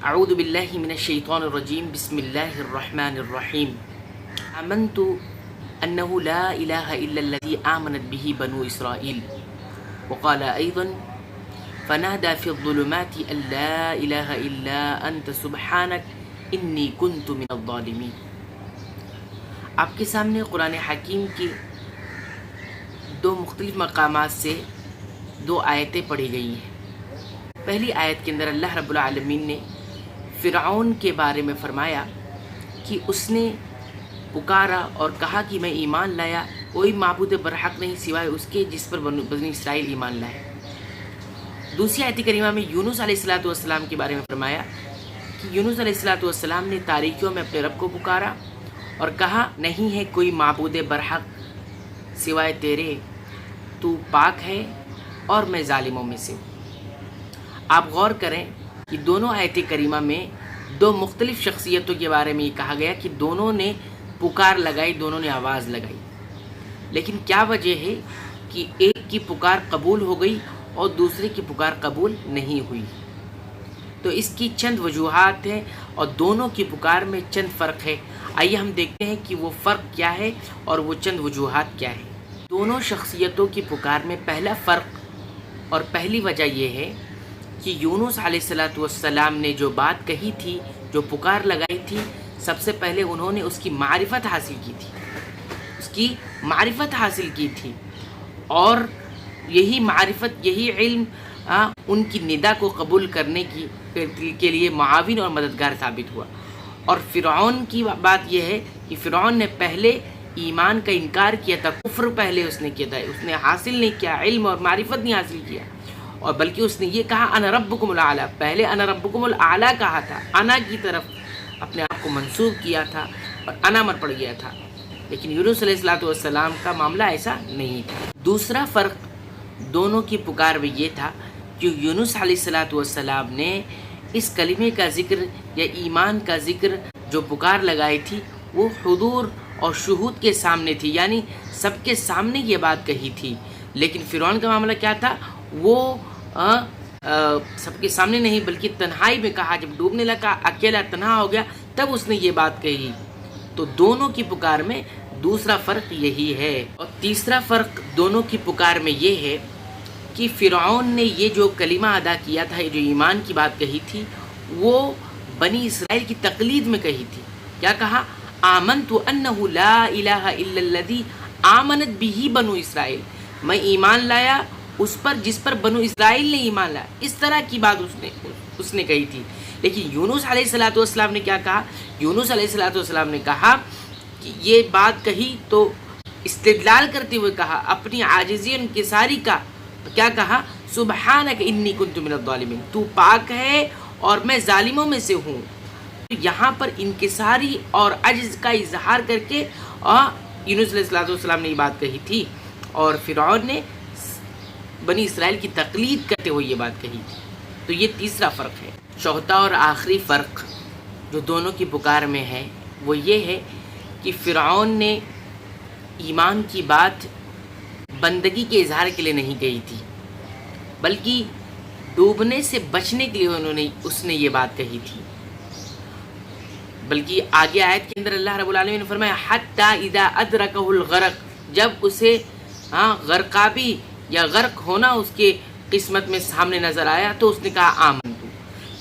اعوذ باللہ من الشیطان الرجیم بسم اللہ الرحمن الرحیم آمنت انہ لا الہ الا الذی آمنت به بنو اسرائیل وقال ایضا فنادى في الظلمات ان لا الہ الا انت سبحانک انی کنت من الظالمین۔ آپ کے سامنے قرآن حکیم کی دو مختلف مقامات سے دو آیتیں پڑھی گئی ہیں۔ پہلی آیت کے اندر اللہ رب العالمین نے فرعون کے بارے میں فرمایا کہ اس نے پکارا اور کہا کہ میں ایمان لایا، کوئی معبود برحق نہیں سوائے اس کے جس پر بنی اسرائیل ایمان لائے۔ دوسری آیت کریمہ میں یونس علیہ السلام کے بارے میں فرمایا کہ یونس علیہ السلام نے تاریکیوں میں اپنے رب کو پکارا اور کہا نہیں ہے کوئی معبود برحق سوائے تیرے، تو پاک ہے اور میں ظالموں میں سے ہوں۔ آپ غور کریں کہ دونوں آیت کریمہ میں دو مختلف شخصیتوں کے بارے میں یہ کہا گیا کہ دونوں نے پکار لگائی، دونوں نے آواز لگائی، لیکن کیا وجہ ہے کہ ایک کی پکار قبول ہو گئی اور دوسرے کی پکار قبول نہیں ہوئی؟ تو اس کی چند وجوہات ہیں اور دونوں کی پکار میں چند فرق ہے۔ آئیے ہم دیکھتے ہیں کہ وہ فرق کیا ہے اور وہ چند وجوہات کیا ہے۔ دونوں شخصیتوں کی پکار میں پہلا فرق اور پہلی وجہ یہ ہے کہ یونس علیہ السلام نے جو بات کہی تھی، جو پکار لگائی تھی، سب سے پہلے انہوں نے اس کی معرفت حاصل کی تھی، اس کی معرفت حاصل کی تھی، اور یہی معرفت، یہی علم ان کی ندا کو قبول کرنے کے لیے معاون اور مددگار ثابت ہوا۔ اور فرعون کی بات یہ ہے کہ فرعون نے پہلے ایمان کا انکار کیا تھا، کفر پہلے اس نے کیا تھا، اس نے حاصل نہیں کیا، علم اور معرفت نہیں حاصل کیا، اور بلکہ اس نے یہ کہا انا ربکم الاعلی، پہلے انا ربکم الاعلی کہا تھا، انا کی طرف اپنے آپ کو منسوب کیا تھا اور انا مر پڑ گیا تھا، لیکن یونس علیہ السلام کا معاملہ ایسا نہیں تھا۔ دوسرا فرق دونوں کی پکار میں یہ تھا کہ یونس علیہ السلام نے اس کلمے کا ذکر یا ایمان کا ذکر جو پکار لگائی تھی وہ حضور اور شہود کے سامنے تھی، یعنی سب کے سامنے یہ بات کہی تھی، لیکن فرعون کا معاملہ کیا تھا؟ وہ سب کے سامنے نہیں بلکہ تنہائی میں کہا، جب ڈوبنے لگا، اکیلا تنہا ہو گیا، تب اس نے یہ بات کہی۔ تو دونوں کی پکار میں دوسرا فرق یہی ہے۔ اور تیسرا فرق دونوں کی پکار میں یہ ہے کہ فرعون نے یہ جو کلمہ ادا کیا تھا، یہ جو ایمان کی بات کہی تھی، وہ بنی اسرائیل کی تقلید میں کہی تھی۔ کیا کہا؟ آمنت انہ لا الہ الا الذی آمنت بہ بنو اسرائیل، میں ایمان لایا اس پر جس پر بنو اسرائیل نے ایمان لایا، اس طرح کی بات اس نے کہی تھی۔ لیکن یونس علیہ السلام نے کیا کہا؟ یونس علیہ السلام نے کہا کہ یہ بات کہی تو استدلال کرتے ہوئے کہا، اپنی عاجزی انکساری کا، کیا کہا؟ سبحانک انی کنت من الظالمین، تو پاک ہے اور میں ظالموں میں سے ہوں۔ یہاں پر انکساری اور عجز کا اظہار کر کے یونس علیہ السلام نے یہ بات کہی تھی، اور فرعون نے بنی اسرائیل کی تقلید کرتے ہوئے یہ بات کہی تھی۔ تو یہ تیسرا فرق ہے۔ چوتھا اور آخری فرق جو دونوں کی پکار میں ہے وہ یہ ہے کہ فرعون نے ایمان کی بات بندگی کے اظہار کے لیے نہیں کہی تھی، بلکہ ڈوبنے سے بچنے کے لیے اس نے یہ بات کہی تھی۔ بلکہ آگے آیت کے اندر اللہ رب العالمین نے فرمایا حتی اذا ادرکہ الغرق، جب اسے غرقابی یا غرق ہونا اس کے قسمت میں سامنے نظر آیا تو اس نے کہا آمنتو۔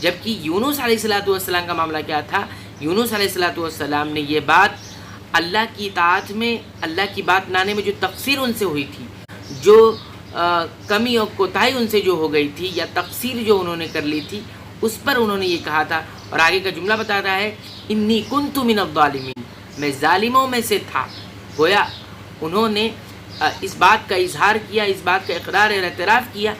جبکہ یونس علیہ السلام کا معاملہ کیا تھا؟ یونس علیہ السلام نے یہ بات اللہ کی اطاعت میں، اللہ کی بات لانے میں جو تقصیر ان سے ہوئی تھی، جو کمی اور کوتاہی ان سے جو ہو گئی تھی یا تقصیر جو انہوں نے کر لی تھی، اس پر انہوں نے یہ کہا تھا، اور آگے کا جملہ بتا رہا ہے انی کنت من الظالمین، میں ظالموں میں سے تھا۔ گویا انہوں نے اس بات کا اظہار کیا، اس بات کا اقرار اور اعتراف کیا